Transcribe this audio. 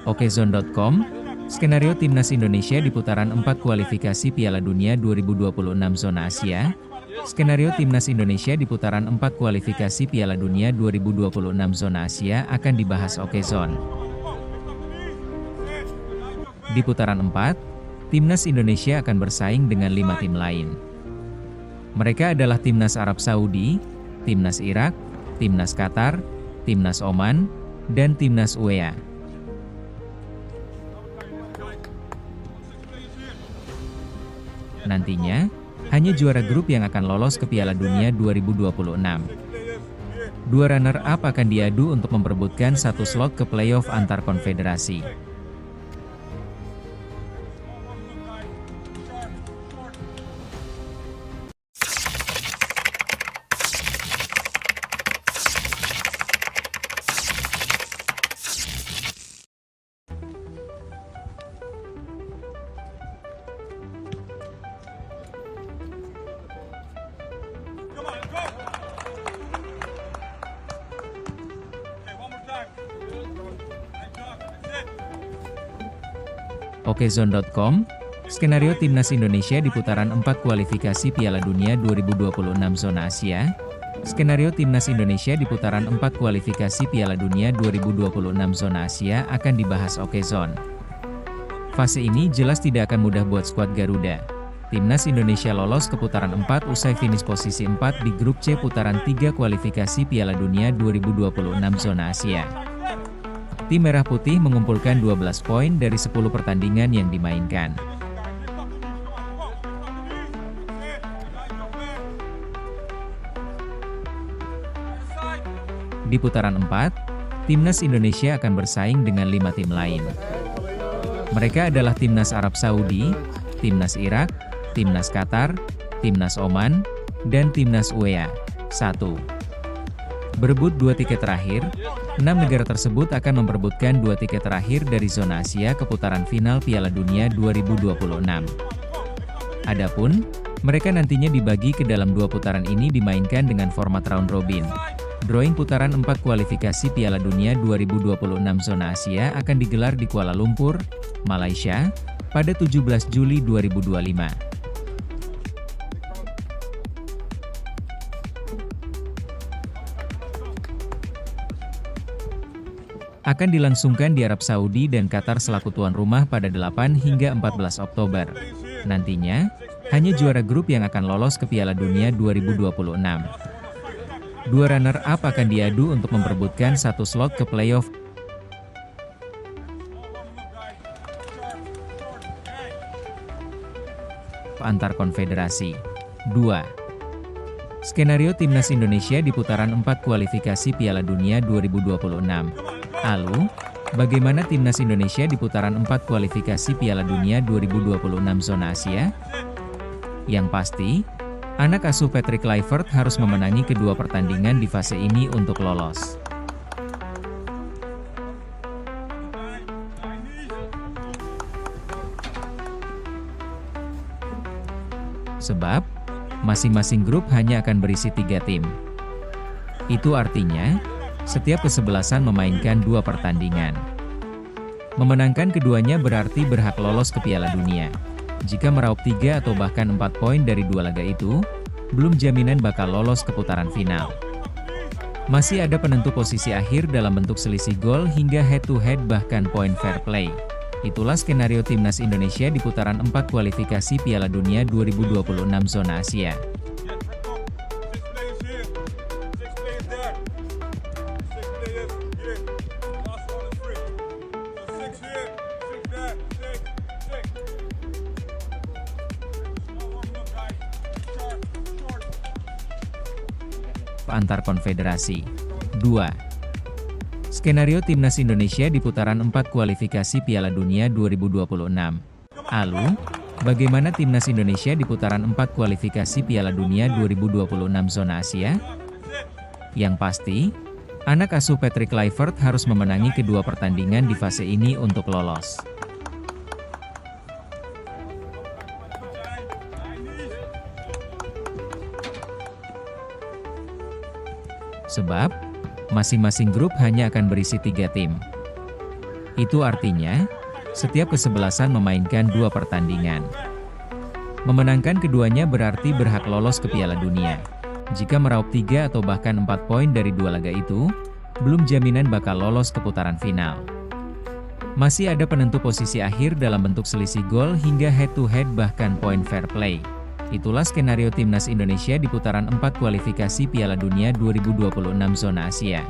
Okezone.com, skenario Timnas Indonesia di putaran 4 kualifikasi Piala Dunia 2026 zona Asia. Skenario Timnas Indonesia di putaran 4 kualifikasi Piala Dunia 2026 zona Asia akan dibahas Okezone. Di putaran 4, Timnas Indonesia akan bersaing dengan 5 tim lain. Mereka adalah Timnas Arab Saudi, Timnas Irak, Timnas Qatar, Timnas Oman, dan Timnas UEA. Nantinya, hanya juara grup yang akan lolos ke Piala Dunia 2026. Dua runner-up akan diadu untuk memperebutkan satu slot ke playoff antar konfederasi. Okezone.com, skenario Timnas Indonesia di putaran 4 kualifikasi Piala Dunia 2026 zona Asia. Skenario Timnas Indonesia di putaran 4 kualifikasi Piala Dunia 2026 zona Asia akan dibahas Okezone. Fase ini jelas tidak akan mudah buat skuad Garuda. Timnas Indonesia lolos ke putaran 4 usai finish posisi 4 di grup C putaran 3 kualifikasi Piala Dunia 2026 zona Asia. Tim Merah Putih mengumpulkan 12 poin dari 10 pertandingan yang dimainkan. Di putaran 4, Timnas Indonesia akan bersaing dengan 5 tim lain. Mereka adalah Timnas Arab Saudi, Timnas Irak, Timnas Qatar, Timnas Oman, dan Timnas UEA. 1. Berebut 2 tiket terakhir, 6 negara tersebut akan memperebutkan 2 tiket terakhir dari zona Asia ke putaran final Piala Dunia 2026. Adapun, mereka nantinya dibagi ke dalam 2 putaran ini dimainkan dengan format round robin. Drawing putaran 4 kualifikasi Piala Dunia 2026 zona Asia akan digelar di Kuala Lumpur, Malaysia, pada 17 Juli 2025. Akan dilangsungkan di Arab Saudi dan Qatar selaku tuan rumah pada 8 hingga 14 Oktober. Nantinya, hanya juara grup yang akan lolos ke Piala Dunia 2026. Dua runner-up akan diadu untuk memperebutkan satu slot ke playoff antar konfederasi. 2. Skenario Timnas Indonesia di putaran 4 kualifikasi Piala Dunia 2026. Lalu, bagaimana Timnas Indonesia di putaran 4 kualifikasi Piala Dunia 2026 zona Asia? Yang pasti, anak asuh Patrick Kluivert harus memenangi kedua pertandingan di fase ini untuk lolos. Sebab, masing-masing grup hanya akan berisi 3 tim. Itu artinya, setiap kesebelasan memainkan 2 pertandingan. Memenangkan keduanya berarti berhak lolos ke Piala Dunia. Jika meraup 3 atau bahkan 4 poin dari 2 laga itu, belum jaminan bakal lolos ke putaran final. Masih ada penentu posisi akhir dalam bentuk selisih gol hingga head-to-head bahkan poin fair play. Itulah skenario Timnas Indonesia di putaran 4 kualifikasi Piala Dunia 2026 zona Asia. Antar konfederasi. 2. Skenario Timnas Indonesia di putaran 4 kualifikasi Piala Dunia 2026. Lalu, bagaimana Timnas Indonesia di putaran 4 kualifikasi Piala Dunia 2026 zona Asia? Yang pasti, anak asuh Patrick Kluivert harus memenangi kedua pertandingan di fase ini untuk lolos. Sebab, masing-masing grup hanya akan berisi 3 tim. Itu artinya, setiap kesebelasan memainkan 2 pertandingan. Memenangkan keduanya berarti berhak lolos ke Piala Dunia. Jika meraup 3 atau bahkan 4 poin dari 2 laga itu, belum jaminan bakal lolos ke putaran final. Masih ada penentu posisi akhir dalam bentuk selisih gol hingga head-to-head bahkan poin fair play. Itulah skenario Timnas Indonesia di putaran 4 kualifikasi Piala Dunia 2026 zona Asia.